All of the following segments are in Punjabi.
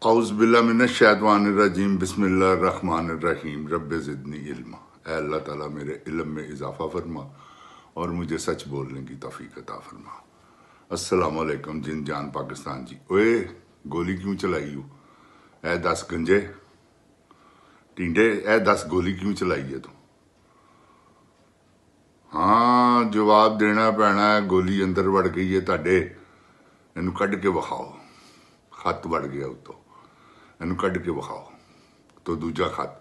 औज़ुबिल्लाहिमिनश्शैतानिर्रजीम बिस्मिल्लाहिर्रहमानिर्रहीम रब्बे ज़िदनी इल्मा। ऐ अल्लाह ताला मेरे इल्म में इजाफ़ा फरमा और मुझे सच बोलने की तौफीक अता फरमा। अस्सलाम वालेकुम जिन जान पाकिस्तान जी। ओए गोली क्यों चलाई हो? ऐ दस गंजे टिंडे, ऐ दस गोली क्यों चलाई है तू? हाँ जवाब देना पैना है। गोली अंदर वड़ गई है ताडे, इनू कढ़ के विखाओ। खत वड़ गया उतो, इनू कढ़ के विखाओ। तो दूजा खत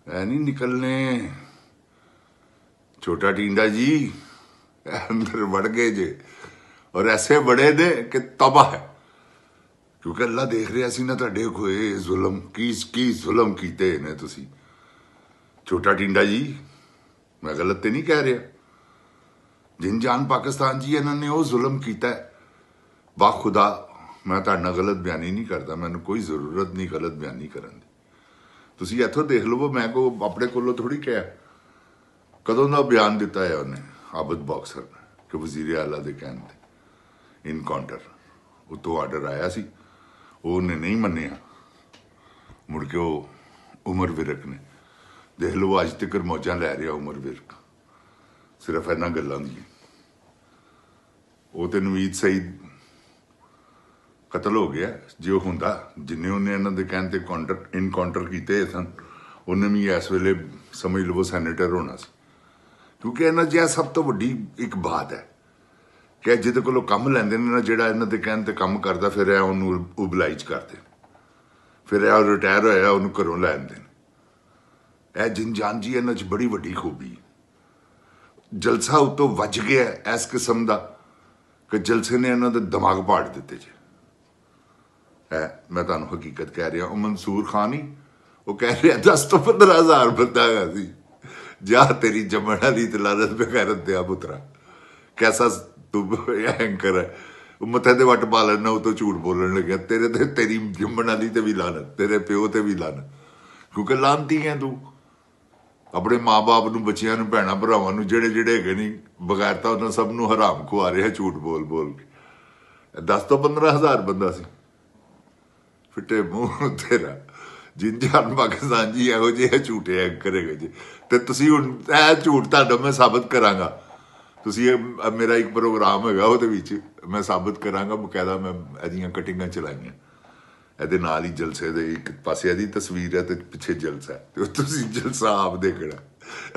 ऐ नहीं निकलने। छोटा टिंडा जी अंदर वड़ गए जे और ऐसे बड़े ने कि तबाह है, क्योंकि अल्लाह देख रहा सी ना तुहाडे होए जुल्म की जुल्म कीते ने तुसी। छोटा टिंडा जी मैं गलत तो नहीं कह रहा। जिन जान पाकिस्तान जी इन्होंने वो जुल्म किया है। बाखुदा मैं तुहाडे नाल गलत बयानी नहीं करता, मैनू कोई जरूरत नहीं गलत बयानी करन दी। तुसी इत्थों देख लो, मैं को अपने कोलों थोड़ी कहा। कदों का बयान दिता है उन्हें आबद बॉक्सर ने कि वजीर आला के कहने ते इनकाउंटर उतो आर्डर आया सी, उन्हें नहीं मन्निया। मुड़ के उमर विरक ने देख लो अज तक मौजा लै रहा। उमर विरक सिर्फ इन्होंने गलों दी। वो तो नवीद सईद कतल हो गया। जो होंदा जिन्हें उन्हें इन्होंने कहने ते इनकाउंटर किए सन, उन्हें भी इस वेले समझ लो सैनेटर होना सी। क्योंकि इन्होंने जो सब तो वड्डी एक बात है कि जिद को कम लैंदे ने ना, जोड़ा इन्होंने कहने ते कम करता, फिर उन्होंने ओबलाइज करते, फिर रिटायर होया उन्होंने घरों लै आंदे। यह जिन जान जी इन्होंने बड़ी वड्डी खूबी। जलसा उतो वज गया इस किस्म का कि जलसे ने इन्होंने दिमाग पाड़ दिते जे। मैं तुहानू हकीकत कह रहा। मंसूर खान ही वो कह रहा 10 तो 15,000 बंदा है सी। जा तेरी जमण वाली तलारत बेगैरत दिया पुत्रा, कैसा तू एंकर है। मथे ते वट पा लेना, उतो झूठ बोलन लगे। तेरे ते तेरी जमण वाली ते भी लानत, तेरे प्यो ते भी लानत, क्योंकि लानती है तू। अपने माँ बाप न, बच्चियां, भैन भरावां जेड़े जेड़े है नहीं बगैरता, उन्होंने सब नूं हराम खुआ रहा झूठ बोल बोल के। 10 तो 15,000 बंदा सी। फिटे मूँह तेरा जिन जान पाकिस्तान जी इहो जिहे झूठे एंकर है जी। तो तुसीं हुण ऐ झूठ तुहाडा मैं साबित करांगा। तुसीं मेरा एक प्रोग्राम है वो मैं साबित करांगा, बकायदा मैं इहदियां कटिंगां चलाइयां। ਇਹਦੇ ਨਾਲ ਹੀ ਜਲਸੇ ਦੇ ਇੱਕ ਪਾਸੇ ਇਹਦੀ ਤਸਵੀਰ ਹੈ ਤੇ ਪਿੱਛੇ ਜਲਸਾ ਹੈ, ਤੇ ਤੁਸੀਂ ਜਲਸਾ ਆਪ ਦੇਖਣਾ।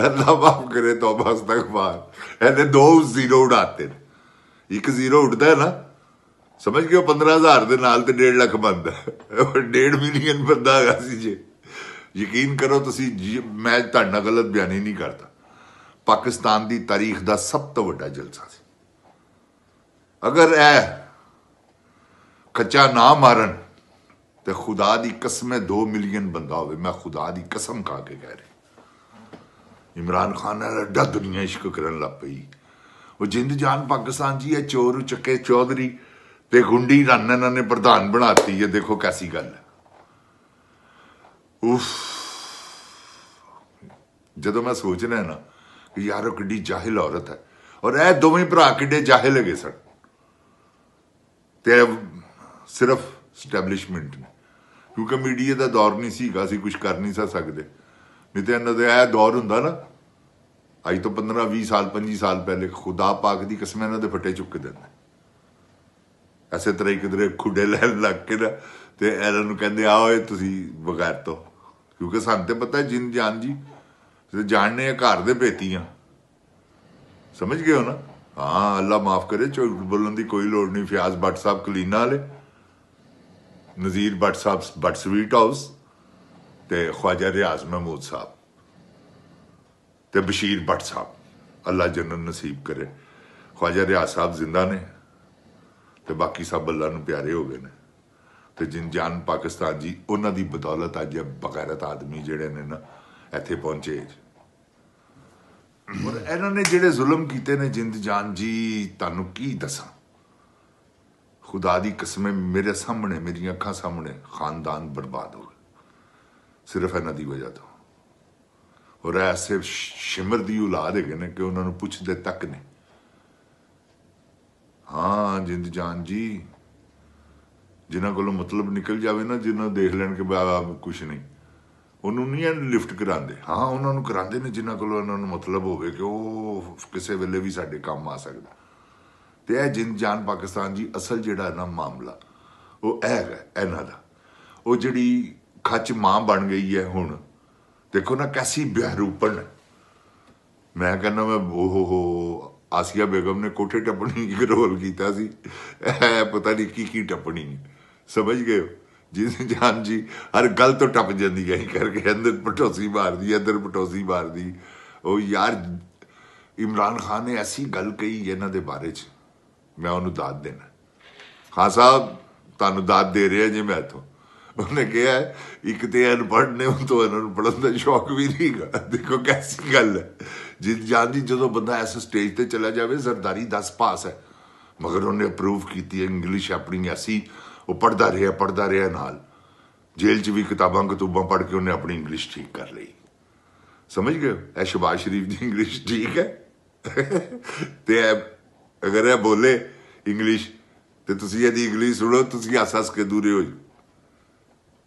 ਅੱਲਾ ਮਾਫ ਕਰੇ ਤੌਬਾ ਅਸਤਗਫਾਰ। ਇਹਨੇ 2 ਜ਼ੀਰੋ ਉਡਾਤੇ ਨੇ। ਇੱਕ ਜ਼ੀਰੋ ਉੱਡਦਾ ਨਾ, ਸਮਝ ਗਏ? 15,000 ਦੇ ਨਾਲ ਤੇ 1.5 ਲੱਖ ਬਣਦਾ। 1.5 ਮਿਲੀਅਨ ਬੰਦਾ ਹੈਗਾ ਸੀ ਜੇ। ਯਕੀਨ ਕਰੋ ਤੁਸੀਂ, ਮੈਂ ਤੁਹਾਡੇ ਨਾਲ ਗਲਤ ਬਿਆਨੀ ਨਹੀਂ ਕਰਦਾ। ਪਾਕਿਸਤਾਨ ਦੀ ਤਾਰੀਖ ਦਾ ਸਭ ਤੋਂ ਵੱਡਾ ਜਲਸਾ ਸੀ। ਅਗਰ ਇਹ ਕੱਚਾ ਨਾ ਮਾਰਨ तो खुदा दी कसम 2 मिलियन बंदा हो। मैं खुदा दी कसम खा के कह रहा। इमरान खान एडा दुनिया इश्क करन लग पई। वो जिंद जान पाकिस्तान जी है चोर चक्के चौधरी ते गुंडी रन इन्होंने प्रधान बनाती है। देखो कैसी गल है। उफ, जदों मैं सोचना है ना कि यार किड्डी जाहिल औरत है, और यह दोवें भरा किड्डे जाहिल है सन। ते सिर्फ स्टैबलिशमेंट ने, क्योंकि मीडिया का दौर नहीं सीगा, असीं कुछ कर नहीं सकते। नहीं तो इन्हों का दौर होंदा ना अज तो 15-20 साल 25 साल पहले, खुदा पाक की कसम इन्हों के फटे चुक देंगे। इसे तरह किधरे खुडे लैन लग के ना तो इन्हों कहते आओ तुसीं बगैर तो, क्योंकि सानूं तो पता है जिन जान जी जानने घर दे पेतियां। समझ गए हो ना? हाँ अल्लाह माफ करे, झूठ बोलने की कोई लोड़ नहीं। फयाज भट्ट साहब कलीना वाले, नज़ीर भट्ट साहब भट्ट स्वीट हाउस, ते ख्वाजा रियाज महमूद साहब, ते बशीर भट्ट साहब, अल्लाह जन्नत नसीब करे। ख्वाजा रियाज साहब जिंदा ने ते बाकी सब अल्लाह नूं प्यारे हो गए ने। ते जिन जान पाकिस्तान जी उन्हां दी बदौलत अज बगैरत आदमी जिहड़े ने ना इत्थे पहुंचे। और इन्होंने जिहड़े जुल्म कीते ने जिंद जान जी, तुहानूं की दसां। खुदा दी कसम मेरे सामने, मेरी अखां सामने खानदान बर्बाद हो गए सिर्फ इन्हां दी वजह तो। और ऐसे शिमर दी औलाद है ने कि उन्होंने पुछदे तक ने। हाँ जिंद जान जी ਜਿਨ੍ਹਾਂ ਕੋਲੋਂ ਮਤਲਬ ਨਿਕਲ ਜਾਵੇ ਨਾ, ਜਿਨ੍ਹਾਂ ਦੇਖ ਲੈਣ ਕਿ ਬਾਬਾ ਕੁਛ ਨਹੀਂ, ਉਹਨੂੰ ਨਹੀਂ ਲਿਫਟ ਕਰਾਉਂਦੇ। ਹਾਂ, ਉਹਨਾਂ ਨੂੰ ਕਰਾਉਂਦੇ ਨੇ ਜਿਨ੍ਹਾਂ ਕੋਲੋਂ ਉਹਨਾਂ ਨੂੰ ਮਤਲਬ ਹੋਵੇ ਕਿ ਉਹ ਕਿਸੇ ਵੇਲੇ ਵੀ ਸਾਡੇ ਕੰਮ ਆ ਸਕਦਾ। ਤੇ ਇਹ ਜਿੰਦ ਜਾਨ ਪਾਕਿਸਤਾਨ ਜੀ ਅਸਲ ਜਿਹੜਾ ਨਾ ਮਾਮਲਾ ਉਹ ਇਹ ਹੈਗਾ ਇਹਨਾਂ ਦਾ। ਉਹ ਜਿਹੜੀ ਖੱਚ ਮਾਂ ਬਣ ਗਈ ਹੈ ਹੁਣ, ਦੇਖੋ ਨਾ ਕੈਸੀ ਬਿਹਰੂਪਣ ਹੈ। ਮੈਂ ਕਹਿੰਦਾ ਮੈਂ ਆਸੀਆ ਬੇਗਮ ਨੇ ਕੋਠੇ ਟੱਪਣੀ ਇੱਕ ਰੋਲ ਕੀਤਾ ਸੀ, ਪਤਾ ਨਹੀਂ ਕੀ ਟੱਪਣੀ, ਸਮਝ ਗਏ ਹੋ। ਜਿੰਦ ਜਾਨ ਜੀ ਹਰ ਗੱਲ ਤੋਂ ਟੱਪ ਜਾਂਦੀ ਹੈ ਕਰਕੇ, ਅੰਦਰ ਪਟੋਸੀ ਮਾਰਦੀ, ਇੱਧਰ ਪਟੋਸੀ ਮਾਰਦੀ। ਉਹ ਯਾਰ ਇਮਰਾਨ ਖਾਨ ਨੇ ਐਸੀ ਗੱਲ ਕਹੀ ਇਹਨਾਂ ਦੇ ਬਾਰੇ 'ਚ, ਮੈਂ ਉਹਨੂੰ ਦਾਦ ਦੇਣਾ। ਖਾਨ ਸਾਹਿਬ ਤੁਹਾਨੂੰ ਦਾਦ ਦੇ ਰਿਹਾ ਜੀ ਮੈਂ ਇੱਥੋਂ। ਉਹਨੇ ਕਿਹਾ ਇੱਕ ਤੇ ਅਨਪੜ੍ਹ ਨੇ, ਉਹ ਤੋਂ ਇਹਨਾਂ ਨੂੰ ਪੜ੍ਹਨ ਦਾ ਸ਼ੌਕ ਵੀ ਨਹੀਂ ਗਾ। ਦੇਖੋ ਕੈਸੀ ਗੱਲ ਹੈ। ਜਿੰਦ ਜਾਨ ਜੀ ਜਦੋਂ ਬੰਦਾ ਇਸ ਸਟੇਜ ਤੇ ਚਲਾ ਜਾਵੇ, ਜ਼ਰਦਾਰੀ 10 ਪਾਸ ਹੈ, ਮਗਰ ਉਹਨੇ ਅਪਰੂਵ ਕੀਤੀ ਇੰਗਲਿਸ਼ ਆਪਣੀ ਐਸੀ, ਉਹ ਪੜ੍ਹਦਾ ਰਿਹਾ ਨਾਲ। ਜੇਲ੍ਹ 'ਚ ਵੀ ਕਿਤਾਬਾਂ ਪੜ੍ਹ ਕੇ ਉਹਨੇ ਆਪਣੀ ਇੰਗਲਿਸ਼ ਠੀਕ ਕਰ ਲਈ, ਸਮਝ ਗਏ। ਇਹ ਸ਼ਬਾਜ਼ ਸ਼ਰੀਫ ਦੀ ਇੰਗਲਿਸ਼ ਠੀਕ ਹੈ ਤੇ ਅਗਰ ਇਹ ਬੋਲੇ ਇੰਗਲਿਸ਼ ਤੇ ਤੁਸੀਂ ਇਹਦੀ ਇੰਗਲਿਸ਼ ਸੁਣੋ, ਤੁਸੀਂ ਹੱਸ ਕੇ ਦੂਰੇ ਹੋ ਜਾਓ।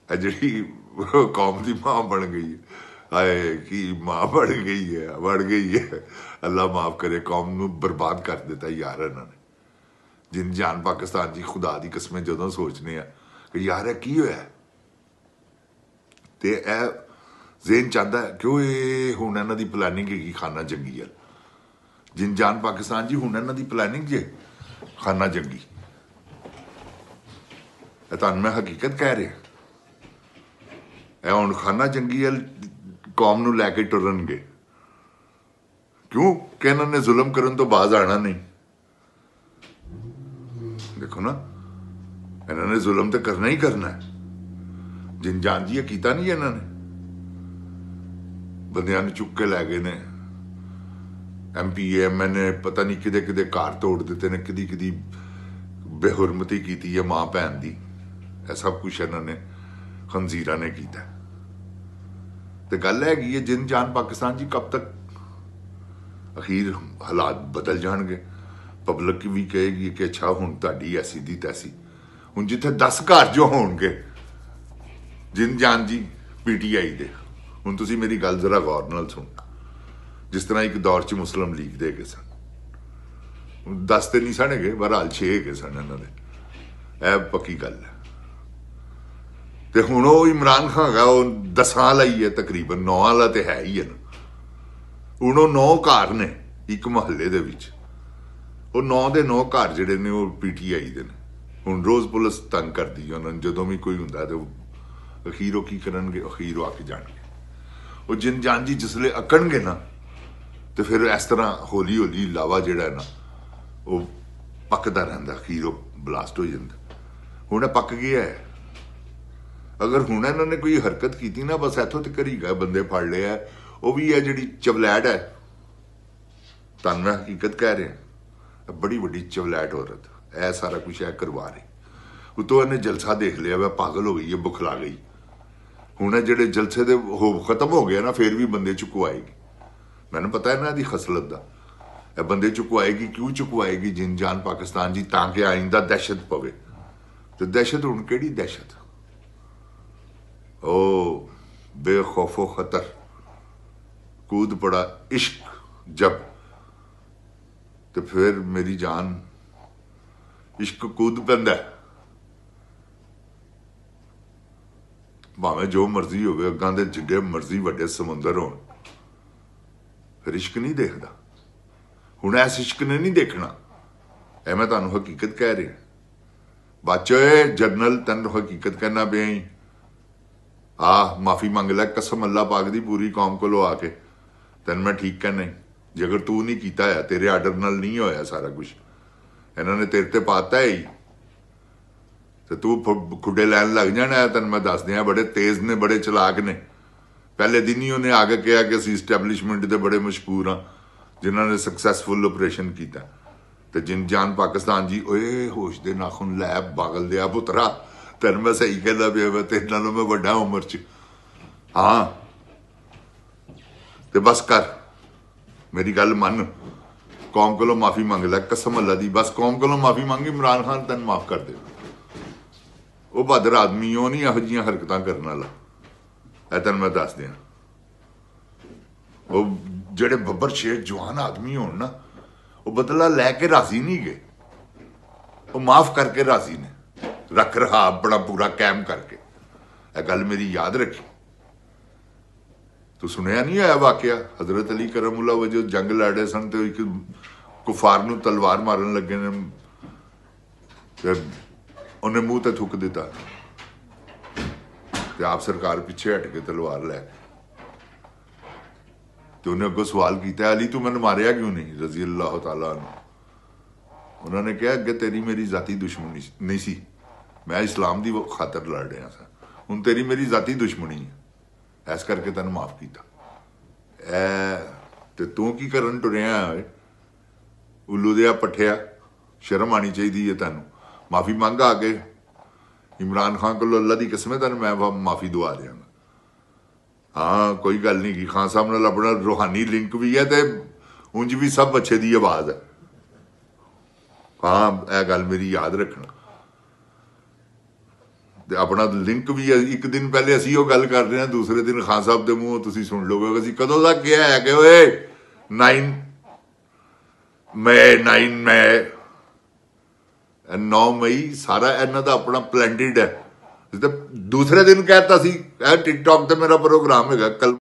ਇਹ ਜਿਹੜੀ ਕੌਮ ਦੀ ਮਾਂ ਬਣ ਗਈ ਹੈ, ਹਾਏ ਕੀ ਮਾਂ ਬਣ ਗਈ ਹੈ। ਅੱਲਾ ਮਾਫ ਕਰੇ, ਕੌਮ ਨੂੰ ਬਰਬਾਦ ਕਰ ਦਿੱਤਾ ਯਾਰ ਇਹਨਾਂ ਨੇ। ਜਿੰਦ ਜਾਨ ਪਾਕਿਸਤਾਨ ਜੀ, ਖੁਦਾ ਦੀ ਕਸਮ ਜਦੋਂ ਸੋਚਨੇ ਆ ਕਿ ਯਾਰ ਇਹ ਕੀ ਹੋਇਆ, ਤੇ ਇਹ ਜ਼ੇਨ ਚਾਹੁੰਦਾ ਕਿ ਇਹ ਹੁਣ ਇਹਨਾਂ ਦੀ ਪਲੈਨਿੰਗ ਹੈਗੀ ਖਾਨਾ ਜੰਗੀ ਹੈ। ਜਿੰਦ ਜਾਨ ਪਾਕਿਸਤਾਨ ਜੀ ਹੁਣ ਇਹਨਾਂ ਦੀ ਪਲੈਨਿੰਗ ਜੇ ਖਾਨਾ ਜੰਗੀ। ਇਹ ਤੁਹਾਨੂੰ ਮੈਂ ਹਕੀਕਤ ਕਹਿ ਰਿਹਾ। ਇਹ ਹੁਣ ਖਾਨਾ ਜੰਗੀ ਕੌਮ ਨੂੰ ਲੈ ਕੇ ਟੁਰਨਗੇ। ਕਿਉਂ ਕਿ ਇਹਨਾਂ ਨੇ ਜ਼ੁਲਮ ਕਰਨ ਤੋਂ ਬਾਜ਼ ਆਣਾ ਨਹੀਂ। ਦੇਖੋ ਨਾ, ਇਹਨਾਂ ਨੇ ਜ਼ੁਲਮ ਤੇ ਕਰਨਾ ਹੀ ਕਰਨਾ ਹੈ। ਜਿੰਦ ਜਾਨ ਜੀ ਇਹ ਕੀਤਾ ਨਹੀਂ ਇਹਨਾਂ ਨੇ, ਬੰਦਿਆਂ ਨੂੰ ਚੁੱਕ ਕੇ ਲੈ ਗਏ ਨੇ। MP MN ਪਤਾ ਨਹੀਂ ਕਿਦੇ ਘਰ ਤੋੜ ਦਿੱਤੇ ਨੇ, ਕਿਦੀ ਬੇਹੁਰਮਤੀ ਕੀਤੀ ਹੈ ਮਾਂ ਭੈਣ ਦੀ। ਇਹ ਸਭ ਕੁਛ ਇਹਨਾਂ ਨੇ ਖੰਜ਼ੀਰਾਂ ਨੇ ਕੀਤਾ। ਤੇ ਗੱਲ ਹੈਗੀ ਹੈ ਜਿੰਦ ਜਾਨ ਪਾਕਿਸਤਾਨ ਜੀ ਕਬ ਤੱਕ। ਅਖੀਰ ਹਾਲਾਤ ਬਦਲ ਜਾਣਗੇ, ਪਬਲਿਕ ਵੀ ਕਹੇਗੀ ਕਿ ਅੱਛਾ ਹੁਣ ਤੁਹਾਡੀ ਐਸੀ ਦੀ ਤੈਸੀ। ਹੁਣ ਜਿੱਥੇ 10 ਘਰ ਜੋ ਹੋਣਗੇ ਜਿੰਦ ਜਾਨ ਜੀ PTI ਦੇ, ਹੁਣ ਤੁਸੀਂ ਮੇਰੀ ਗੱਲ ਜ਼ਰਾ ਗੌਰ ਨਾਲ ਸੁਣ। ਜਿਸ ਤਰ੍ਹਾਂ ਇੱਕ ਦੌਰ 'ਚ ਮੁਸਲਿਮ ਲੀਗ ਦੇ ਹੈਗੇ ਸਨ, 10 ਤੇ ਨਹੀਂ ਸਨ ਹੈਗੇ, ਬਹਰਹਾਲ 6 ਹੈਗੇ ਸਨ ਇਹਨਾਂ ਦੇ, ਇਹ ਪੱਕੀ ਗੱਲ ਹੈ। ਤੇ ਹੁਣ ਉਹ ਇਮਰਾਨ ਖਾਨ ਹੈਗਾ, ਉਹ 10 ਵਾਲਾ ਹੀ ਹੈ ਤਕਰੀਬਨ, 9 ਵਾਲਾ ਤੇ ਹੈ ਹੀ ਹੈ ਨਾ। ਹੁਣ ਉਹ 9 ਘਰ ਨੇ ਇੱਕ ਮੁਹੱਲੇ ਦੇ ਵਿੱਚ, ਉਹ 9 ਦੇ 9 ਘਰ ਜਿਹੜੇ ਨੇ ਉਹ PTI ਦੇ ਨੇ। ਹੁਣ ਰੋਜ਼ ਪੁਲਿਸ ਤੰਗ ਕਰਦੀ ਹੈ ਉਹਨਾਂ ਨੂੰ, ਜਦੋਂ ਵੀ ਕੋਈ ਹੁੰਦਾ ਤੇ ਅਖੀਰ ਉਹ ਕੀ ਕਰਨਗੇ, ਅਖੀਰ ਉਹ ਅੱਕ ਜਾਣਗੇ। ਉਹ ਜਿੰਦ ਜਾਨ ਜੀ ਜਿਸਲੇ ਅਕਣਗੇ ਨਾ, ਤੇ ਫਿਰ ਇਸ ਤਰ੍ਹਾਂ ਹੌਲੀ ਹੌਲੀ ਲਾਵਾ ਜਿਹੜਾ ਨਾ ਉਹ ਪੱਕਦਾ ਰਹਿੰਦਾ, ਅਖੀਰ ਉਹ ਬਲਾਸਟ ਹੋ ਜਾਂਦਾ। ਹੁਣ ਇਹ ਪੱਕ ਗਿਆ ਹੈ। ਅਗਰ ਹੁਣ ਇਹਨਾਂ ਨੇ ਕੋਈ ਹਰਕਤ ਕੀਤੀ ਨਾ, ਬਸ ਇੱਥੋਂ ਤੱਕ ਹੀ ਗਏ, ਬੰਦੇ ਫੜ ਲਿਆ। ਉਹ ਵੀ ਹੈ ਜਿਹੜੀ ਚਵਲੈਟ ਹੈ, ਤੁਹਾਨੂੰ ਮੈਂ ਹਕੀਕਤ ਕਹਿ ਰਿਹਾ, ਬੜੀ ਵੱਡੀ ਚਵਲੈਟ ਔਰਤ, ਇਹ ਸਾਰਾ ਕੁਛ ਇਹ ਕਰਵਾ ਰਹੀ। ਉਤੋਂ ਇਹਨੇ ਜਲਸਾ ਦੇਖ ਲਿਆ, ਵੈ ਪਾਗਲ ਹੋ ਗਈ ਹੈ, ਬੁਖਲਾ ਗਈ। ਹੁਣ ਇਹ ਜਿਹੜੇ ਜਲਸੇ ਦੇ ਖਤਮ ਹੋ ਗਿਆ ਨਾ, ਫਿਰ ਵੀ ਬੰਦੇ ਚੁਕਵਾਏਗੀ। ਮੈਨੂੰ ਪਤਾ ਇਹਨਾਂ ਦੀ ਖਸਲਤ ਦਾ। ਇਹ ਬੰਦੇ ਚੁਕਵਾਏਗੀ। ਕਿਉਂ ਚੁਕਵਾਏਗੀ ਜਿੰਦ ਜਾਨ ਪਾਕਿਸਤਾਨ ਜੀ? ਤਾਂ ਕਿ ਆਇੰਦਾ ਦਹਿਸ਼ਤ ਪਵੇ। ਤੇ ਦਹਿਸ਼ਤ ਹੁਣ ਕਿਹੜੀ ਦਹਿਸ਼ਤ? ਉਹ ਬੇਖੌਫੋ ਖਤਰ कूद पड़ा इश्क जब, तो फिर मेरी जान इश्क कूद पैंदा। भावें जो मर्जी होवे, अगां दे जिड्डे मर्जी वड्डे समुंदर होण, फिर इश्क नहीं देखदा। हुण इस इश्क ने नहीं देखना। ऐ मैं तुहानूं हकीकत कह रहा। बच्चो जरनल तैनूं हकीकत कहना पिया ही, माफी मंग लै कसम अल्लाह पाक दी पूरी कौम कोलों आके। तैन मैं ठीक कहना, जे अगर तू नहीं कीता है, तेरे आर्डर नाल नहीं होया सारा कुछ, इन्होंने तेरे ते पाता है ही, तो तू खुडे लैन लग जाना है। तैन मैं दस दिया, बड़े तेज ने, बड़े चलाक ने। पहले दिन ही उन्हें आके कहा कि असीं इस्टैबलिशमेंट दे बड़े मशहूर हाँ जिन्होंने सक्सैसफुल ऑपरेशन किया। तो जिंद जान पाकिस्तान जी, ओए होश दे नाखुन लै पागल दिया पुत्रा, तैन मैं सही कहता पिया, मैं तेरे नालों मैं वड्डा उम्र च। हाँ तो बस कर, मेरी गल मन, कौम कोलों माफी मंग लै कसम अल्लाह दी। बस कौम कोलों माफी मंगी, इमरान खान तैन माफ कर दे। ਉਹ ਬਹਾਦਰ ਆਦਮੀ ਉਹ ਨਹੀਂ ਇਹੋ ਜਿਹੀਆਂ ਹਰਕਤਾਂ ਕਰਨ ਵਾਲਾ। ਇਹ ਤੈਨੂੰ ਮੈਂ ਦੱਸ ਦਿਆਂ, ਉਹ ਜਿਹੜੇ ਬੱਬਰ ਸ਼ੇਰ ਜਵਾਨ ਆਦਮੀ ਹੋਣ ਨਾ, ਉਹ ਬਦਲਾ ਲੈ ਕੇ ਰਾਜ਼ੀ ਨਹੀਂ ਗਏ, ਉਹ ਮਾਫ ਕਰਕੇ ਰਾਜ਼ੀ ਨੇ, ਰੱਖ ਰਹਾ ਆਪਣਾ ਪੂਰਾ ਕਾਇਮ ਕਰਕੇ। ਇਹ ਗੱਲ ਮੇਰੀ ਯਾਦ ਰੱਖੀ। ਤੂੰ ਸੁਣਿਆ ਨਹੀਂ ਹੈ ਵਾਕਿਆ, ਹਜ਼ਰਤ ਅਲੀ ਕਰਮੁੱਲਾ ਵਜੋਂ ਜੰਗ ਲੜੇ ਸਨ ਤੇ ਇੱਕ ਕੁਫਾਰ ਨੂੰ ਤਲਵਾਰ ਮਾਰਨ ਲੱਗੇ ਨੇ, ਤੇ ਉਹਨੇ ਮੂੰਹ ਤੇ ਥੁੱਕ ਦਿੱਤਾ ਤੇ ਆਪ ਸਰਕਾਰ ਪਿੱਛੇ ਹਟ ਕੇ ਤਲਵਾਰ ਲੈ ਕੇ, ਤੇ ਉਹਨੇ ਅੱਗੋਂ ਸਵਾਲ ਕੀਤਾ, ਅਲੀ ਤੂੰ ਮੈਨੂੰ ਮਾਰਿਆ ਕਿਉਂ ਨਹੀਂ, ਰਜ਼ੀ ਅੱਲਾਹ ਤਾਲਾ ਨੂੰ। ਉਹਨਾਂ ਨੇ ਕਿਹਾ ਅੱਗੇ ਤੇਰੀ ਮੇਰੀ ਜ਼ਾਤੀ ਦੁਸ਼ਮਣੀ ਨਹੀਂ ਸੀ, ਮੈਂ ਇਸਲਾਮ ਦੀ ਖਾਤਰ ਲੜ ਰਿਹਾ ਸਾਂ, ਹੁਣ ਤੇਰੀ ਮੇਰੀ ਜ਼ਾਤੀ ਦੁਸ਼ਮਣੀ ਹੈ, ਇਸ ਕਰਕੇ ਤੈਨੂੰ ਮਾਫ ਕੀਤਾ। ਤੇ ਤੂੰ ਕੀ ਕਰਨ ਟੁਰਿਆ ਓਏ ਉੱਲੂ ਦਿਆ ਪੱਠਿਆ, ਸ਼ਰਮ ਆਣੀ ਚਾਹੀਦੀ ਹੈ ਤੈਨੂੰ। ਮਾਫੀ ਮੰਗ ਆ ਕੇ ਇਮਰਾਨ ਖਾਨ ਕੋਲੋਂ, ਅੱਲਾ ਦੀ ਕਸਮ ਹੈ ਤੈਨੂੰ ਮੈਂ ਮਾਫੀ ਦਵਾ ਦਿਆਂਗਾ। ਹਾਂ ਕੋਈ ਗੱਲ ਨਹੀਂ ਗੀ, ਖਾਨ ਸਾਹਿਬ ਨਾਲ ਆਪਣਾ ਰੂਹਾਨੀ ਲਿੰਕ ਵੀ ਹੈ ਤੇ ਉਂਝ ਵੀ ਸਭ ਅੱਛੇ ਦੀ ਆਵਾਜ਼ ਹੈ। ਹਾਂ ਇਹ ਗੱਲ ਮੇਰੀ ਯਾਦ ਰੱਖਣਾ, ਤੇ ਆਪਣਾ ਲਿੰਕ ਵੀ ਹੈ। ਇੱਕ ਦਿਨ ਪਹਿਲੇ ਅਸੀਂ ਉਹ ਗੱਲ ਕਰ ਰਹੇ ਹਾਂ, ਦੂਸਰੇ ਦਿਨ ਖਾਨ ਸਾਹਿਬ ਦੇ ਮੂੰਹੋਂ ਤੁਸੀਂ ਸੁਣ ਲਓਗੇ ਅਸੀਂ ਕਦੋਂ ਤੱਕ ਕਿਹਾ ਹੈ ਕਿ ਓਏ 9 ਮਈ ਸਾਰਾ ਇਹਨਾਂ ਦਾ ਆਪਣਾ ਪਲੈਂਡਡ ਹੈ। ਦੂਸਰੇ ਦਿਨ ਕਹਿਤਾ ਸੀ ਇਹ ਟਿਕਟੌਕ ਤੇ ਮੇਰਾ ਪ੍ਰੋਗਰਾਮ ਹੈਗਾ ਕੱਲ